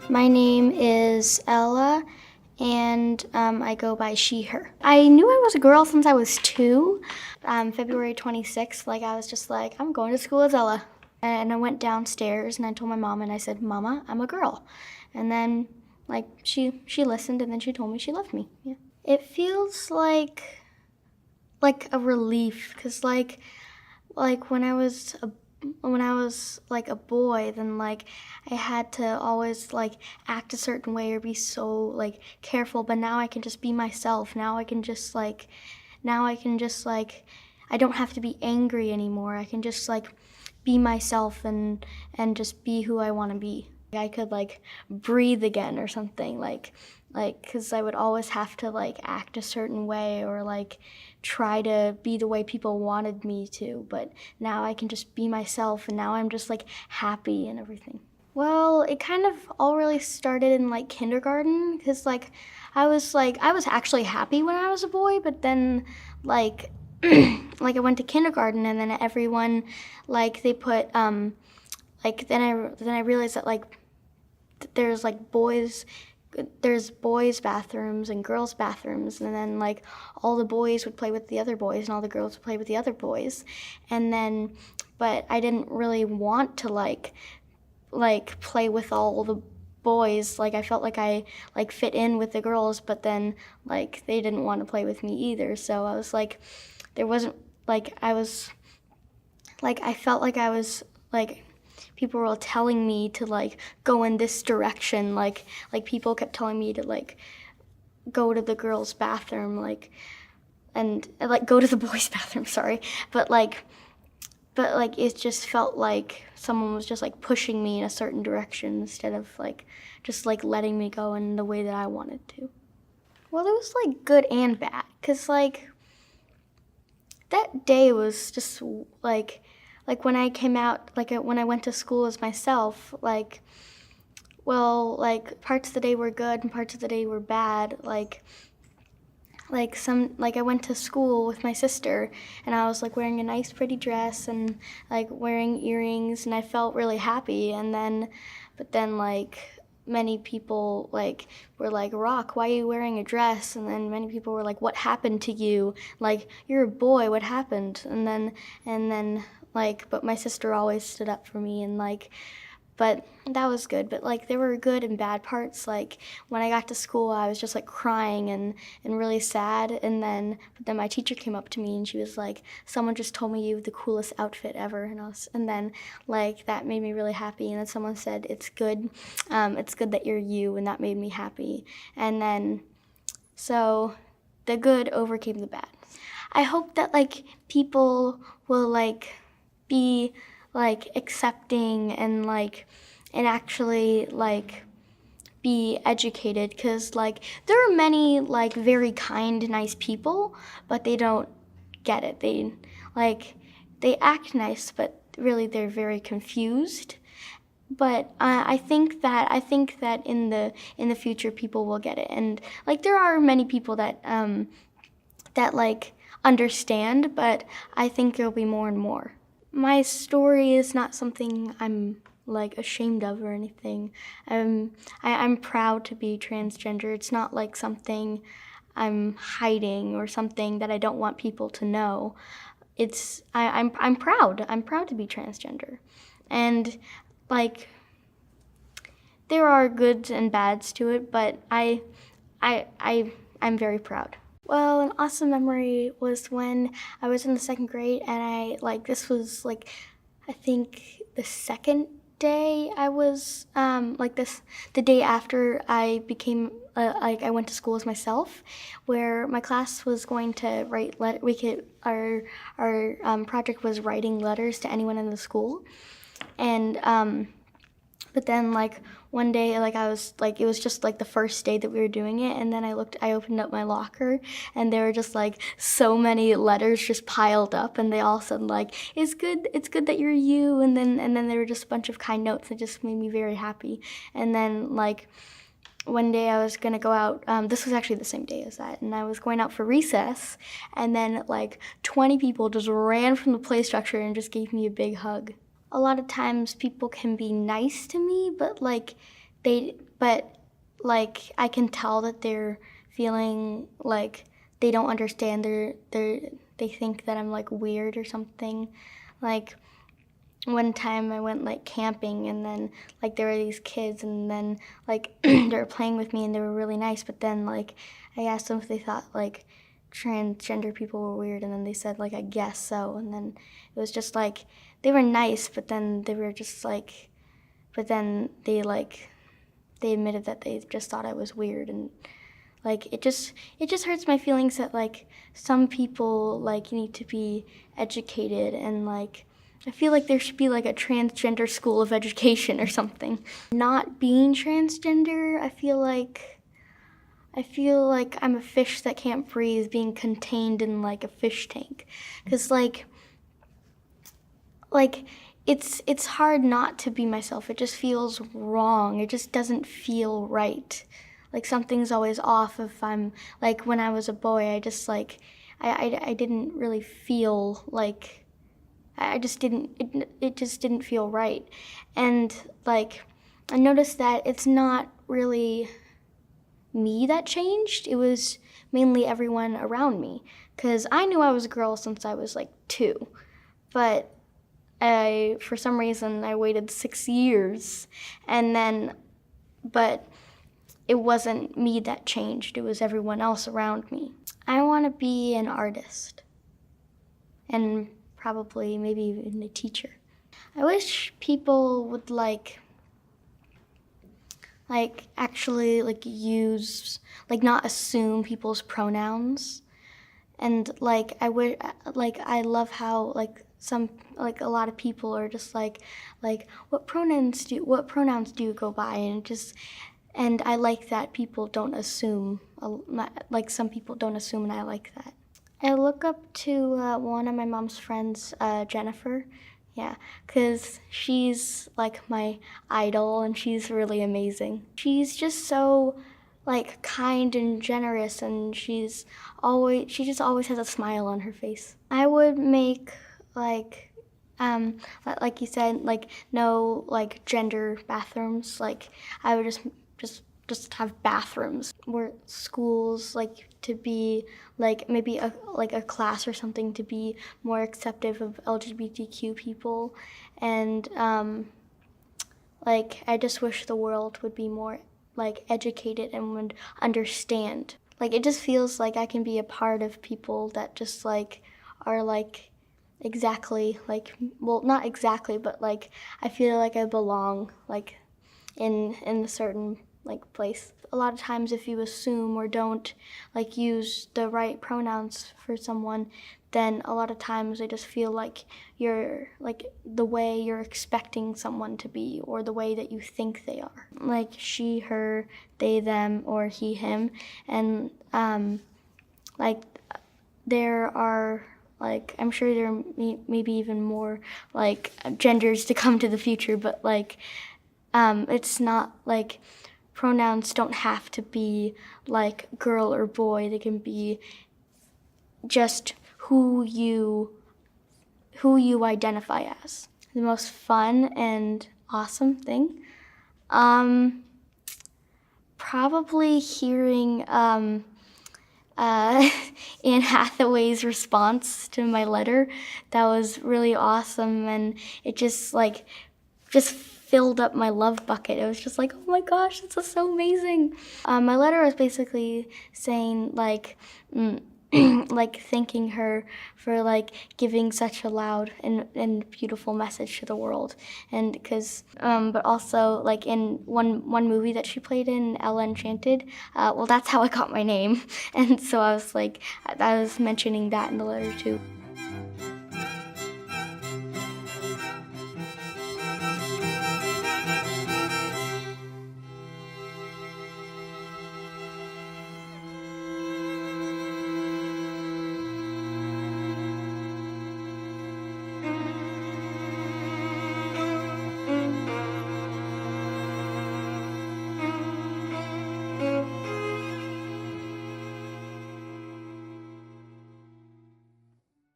My name is Ella, and I go by she, her. I knew I was a girl since I was 2. February 26th, I was just like, I'm going to school as Ella. And I went downstairs and I told my mom and I said, Mama, I'm a girl. And then she listened and then she told me she loved me. Yeah. It feels like a relief, because when I was a boy, then I had to always act a certain way or be so careful, but now I can just be myself. Now I can just I don't have to be angry anymore. I can just be myself and just be who I want to be. I could breathe again or something, because I would always have to act a certain way or try to be the way people wanted me to, but now I can just be myself, and now I'm just happy and everything. Well, it kind of all really started in kindergarten, because I was actually happy when I was a boy, but then I went to kindergarten and then everyone they put then I realized that there's boys' bathrooms and girls' bathrooms, and then all the boys would play with the other boys and all the girls would play with the other boys. And then, but I didn't really want to play with all the boys. I felt like I fit in with the girls, but then they didn't want to play with me either. So I was there wasn't I was I felt like I was people were all telling me to go in this direction. People kept telling me to go to the girls' bathroom, and go to the boys' bathroom. Sorry, but it just felt like someone was just pushing me in a certain direction instead of just letting me go in the way that I wanted to. Well, it was good and bad, cause that day was just when I came out, when I went to school as myself, parts of the day were good and parts of the day were bad. I went to school with my sister and I was wearing a nice pretty dress and wearing earrings, and I felt really happy. And then, but then many people were Rock, why are you wearing a dress? And then many people were what happened to you? You're a boy, what happened? And then but my sister always stood up for me, and but that was good. But there were good and bad parts. When I got to school, I was just crying and really sad. But then my teacher came up to me and she was someone just told me you have the coolest outfit ever. And then that made me really happy. And then someone said it's good that you're you, and that made me happy. And then so the good overcame the bad. I hope that people will be accepting and actually be educated, because there are many very kind, nice people, but they don't get it. They act nice, but really they're very confused. But I think that in the future people will get it, and there are many people that understand, but I think there'll be more and more. My story is not something I'm ashamed of or anything. I'm proud to be transgender. It's not something I'm hiding or something that I don't want people to know. I'm proud. I'm proud to be transgender, and there are goods and bads to it, but I'm very proud. Well, an awesome memory was when I was in the 2nd grade, and this was I think the second day I was the day after I became I went to school as myself, where my class was going to write our project was writing letters to anyone in the school, and but then one day I was it was just the first day that we were doing it, and then I opened up my locker and there were just so many letters just piled up, and they all said it's good that you're you, and then there were just a bunch of kind notes that just made me very happy. And then one day I was gonna go out, this was actually the same day as that, and I was going out for recess, and then 20 people just ran from the play structure and just gave me a big hug. A lot of times people can be nice to me, but but like I can tell that they're feeling like they don't understand. They think that I'm like weird or something. Like one time I went like camping, and then like there were these kids, and then like they were playing with me and they were really nice, but then like I asked them if they thought like transgender people were weird, and then they said like I guess so, and then it was just like they were nice, but then they were just like, but then they admitted that they just thought I was weird, and like it just hurts my feelings that like some people like need to be educated, and like I feel like there should be like a transgender school of education or something. Not being transgender, I feel like I'm a fish that can't breathe being contained in like a fish tank. 'Cause like it's hard not to be myself. It just feels wrong. It just doesn't feel right. Like something's always off if I'm like when I was a boy, I just like I didn't really feel like I just didn't it just didn't feel right. And like I noticed that it's not really me that changed. It was mainly everyone around me, cuz I knew I was a girl since I was like 2. But for some reason I waited 6 years, and then but it wasn't me that changed. It was everyone else around me. I want to be an artist, and probably maybe even a teacher. I wish people would like actually like use like not assume people's pronouns, and like I love how like some like a lot of people are just like what pronouns do you go by, and I like that people don't assume, like some people don't assume, and I like that. I look up to one of my mom's friends, Jennifer. Yeah, because she's like my idol, and she's really amazing. She's just so like kind and generous, and she just always has a smile on her face. I would make like like you said, like no like gender bathrooms. Like I would just have bathrooms where schools like to be like maybe a class or something to be more acceptive of LGBTQ people, and like I just wish the world would be more like educated and would understand. Like it just feels like I can be a part of people that just like are like exactly like, well, not exactly, but like I feel like I belong like in a certain like place. A lot of times if you assume or don't like use the right pronouns for someone, then a lot of times they just feel like you're like the way you're expecting someone to be, or the way that you think they are. Like she, her, they, them, or he, him. And like there are like, I'm sure there are maybe even more like genders to come to the future, but like it's not like pronouns don't have to be like girl or boy. They can be just who you identify as. The most fun and awesome thing, probably hearing Anne Hathaway's response to my letter. That was really awesome, and it just filled up my love bucket. It was just like, oh my gosh, this is so amazing. My letter was basically saying like, like thanking her for like giving such a loud and beautiful message to the world, and because but also like in one movie that she played in, Ella Enchanted, well, that's how I got my name, and so I was mentioning that in the letter too.